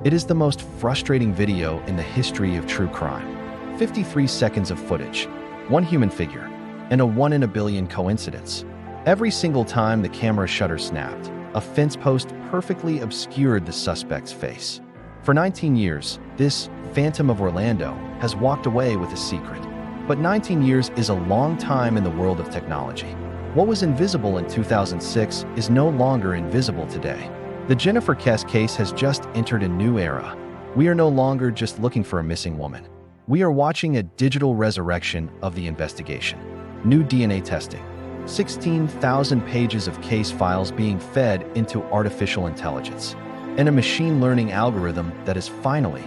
It is the most frustrating video in the history of true crime. 53 seconds of footage, one human figure, and a 1 in a billion coincidence. Every single time the camera shutter snapped, a fence post perfectly obscured the suspect's face. For 19 years, this Phantom of Orlando has walked away with a secret. But 19 years is a long time in the world of technology. What was invisible in 2006 is no longer invisible today. The Jennifer Kesse case has just entered a new era. We are no longer just looking for a missing woman. We are watching a digital resurrection of the investigation. New DNA testing, 16,000 pages of case files being fed into artificial intelligence, and a machine learning algorithm that is finally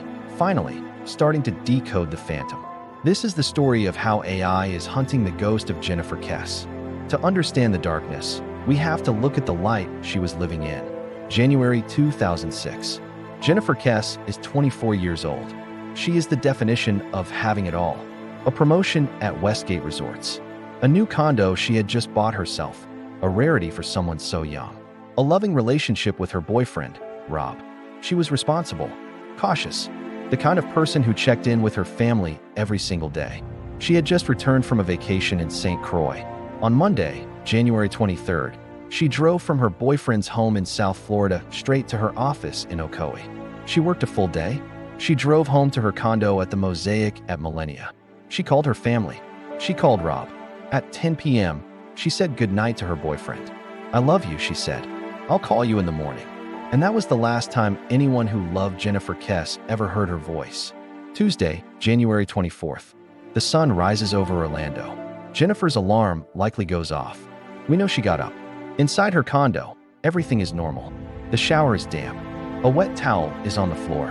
starting to decode the Phantom. This is the story of how AI is hunting the ghost of Jennifer Kesse. To understand the darkness, we have to look at the light she was living in. January 2006. Jennifer Kesse is 24 years old. She is the definition of having it all. A promotion at Westgate Resorts. A new condo she had just bought herself, a rarity for someone so young. A loving relationship with her boyfriend, Rob. She was responsible, cautious, the kind of person who checked in with her family every single day. She had just returned from a vacation in St. Croix. On Monday, January 23rd, she drove from her boyfriend's home in South Florida straight to her office in Ocoee. She worked a full day. She drove home to her condo at the Mosaic at Millenia. She called her family. She called Rob. At 10 p.m., she said goodnight to her boyfriend. "I love you," she said. "I'll call you in the morning." And that was the last time anyone who loved Jennifer Kesse ever heard her voice. Tuesday, January 24th. The sun rises over Orlando. Jennifer's alarm likely goes off. We know she got up. Inside her condo, everything is normal. The shower is damp. A wet towel is on the floor.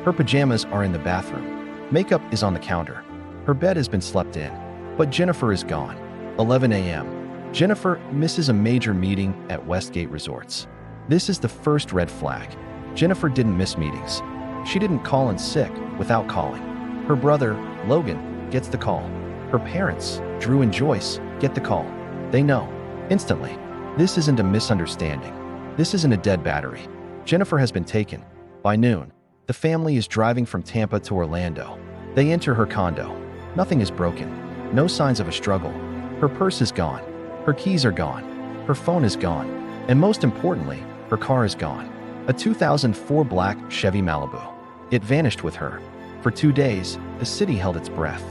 Her pajamas are in the bathroom. Makeup is on the counter. Her bed has been slept in. But Jennifer is gone. 11 a.m. Jennifer misses a major meeting at Westgate Resorts. This is the first red flag. Jennifer didn't miss meetings. She didn't call in sick without calling. Her brother, Logan, gets the call. Her parents, Drew and Joyce, get the call. They know, instantly. This isn't a misunderstanding. This isn't a dead battery. Jennifer has been taken. By noon, the family is driving from Tampa to Orlando. They enter her condo. Nothing is broken. No signs of a struggle. Her purse is gone. Her keys are gone. Her phone is gone. And most importantly, her car is gone. A 2004 black Chevy Malibu. It vanished with her. For 2 days, the city held its breath.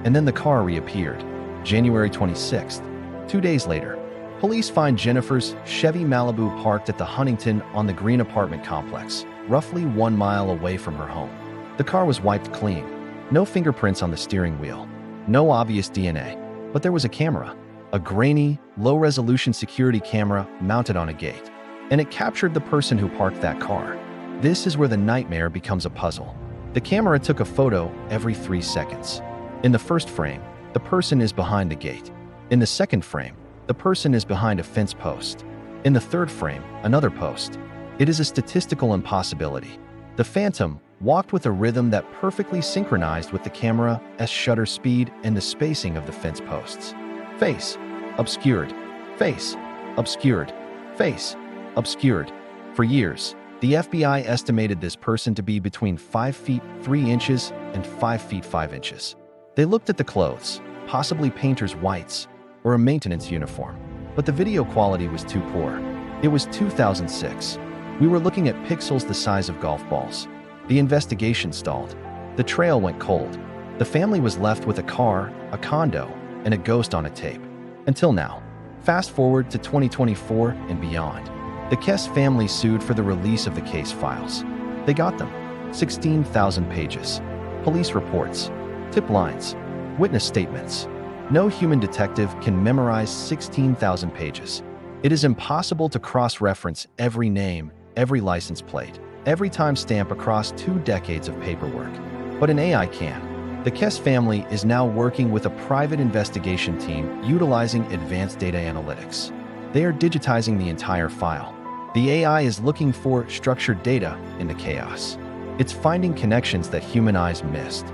And then the car reappeared. January 26th. 2 days later, police find Jennifer's Chevy Malibu parked at the Huntington on the Green apartment complex, roughly 1 mile away from her home. The car was wiped clean. No fingerprints on the steering wheel. No obvious DNA. But there was a camera. A grainy, low-resolution security camera mounted on a gate. And it captured the person who parked that car. This is where the nightmare becomes a puzzle. The camera took a photo every 3 seconds. In the first frame, the person is behind the gate. In the second frame, the person is behind a fence post. In the third frame, another post. It is a statistical impossibility. The Phantom walked with a rhythm that perfectly synchronized with the camera's shutter speed and the spacing of the fence posts. Face, obscured. Face, obscured. Face, obscured. For years, the FBI estimated this person to be between 5 feet 3 inches and 5 feet 5 inches. They looked at the clothes, possibly painter's whites, or a maintenance uniform. But the video quality was too poor. It was 2006. We were looking at pixels the size of golf balls. The investigation stalled. The trail went cold. The family was left with a car, a condo, and a ghost on a tape. Until now. Fast forward to 2024 and beyond. The Kesse family sued for the release of the case files. They got them. 16,000 pages. Police reports. Tip lines. Witness statements. No human detective can memorize 16,000 pages. It is impossible to cross-reference every name, every license plate, every timestamp across 2 decades of paperwork. But an AI can. The Kesse family is now working with a private investigation team utilizing advanced data analytics. They are digitizing the entire file. The AI is looking for structured data in the chaos. It's finding connections that human eyes missed.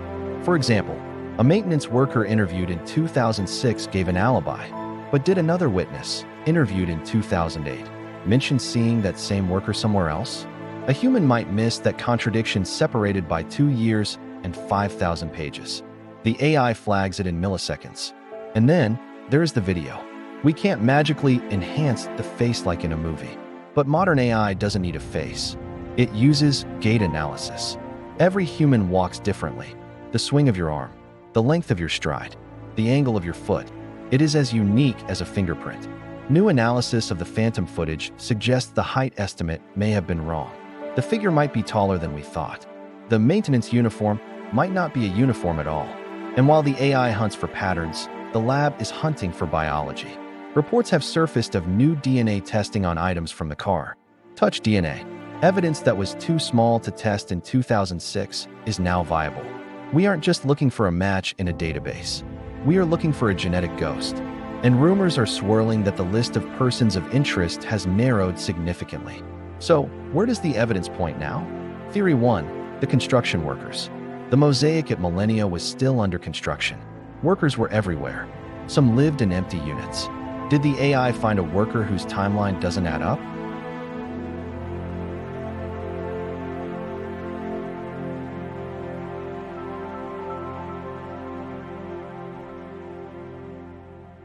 For example, a maintenance worker interviewed in 2006 gave an alibi, but did another witness, interviewed in 2008, mention seeing that same worker somewhere else? A human might miss that contradiction separated by 2 years and 5,000 pages. The AI flags it in milliseconds. And then, there's the video. We can't magically enhance the face like in a movie. But modern AI doesn't need a face. It uses gait analysis. Every human walks differently. The swing of your arm, the length of your stride, the angle of your foot. It is as unique as a fingerprint. New analysis of the phantom footage suggests the height estimate may have been wrong. The figure might be taller than we thought. The maintenance uniform might not be a uniform at all. And while the AI hunts for patterns, the lab is hunting for biology. Reports have surfaced of new DNA testing on items from the car. Touch DNA, evidence that was too small to test in 2006, is now viable. We aren't just looking for a match in a database. We are looking for a genetic ghost. And rumors are swirling that the list of persons of interest has narrowed significantly. So, where does the evidence point now? Theory 1, the construction workers. The mosaic at Millennia was still under construction. Workers were everywhere. Some lived in empty units. Did the AI find a worker whose timeline doesn't add up?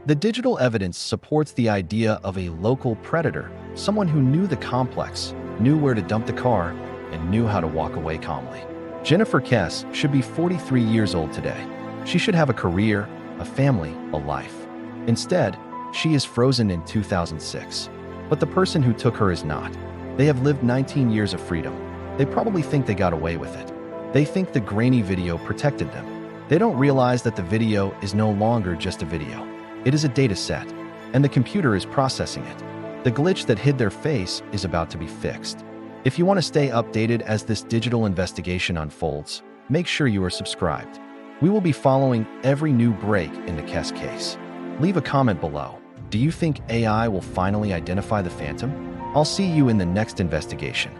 The digital evidence supports the idea of a local predator, someone who knew the complex, knew where to dump the car, and knew how to walk away calmly. Jennifer Kesse should be 43 years old today. She should have a career, a family, a life. Instead, she is frozen in 2006. But the person who took her is not. They have lived 19 years of freedom. They probably think they got away with it. They think the grainy video protected them. They don't realize that the video is no longer just a video. It is a data set, and the computer is processing it. The glitch that hid their face is about to be fixed. If you want to stay updated as this digital investigation unfolds, make sure you are subscribed. We will be following every new break in the Kesse case. Leave a comment below. Do you think AI will finally identify the phantom? I'll see you in the next investigation.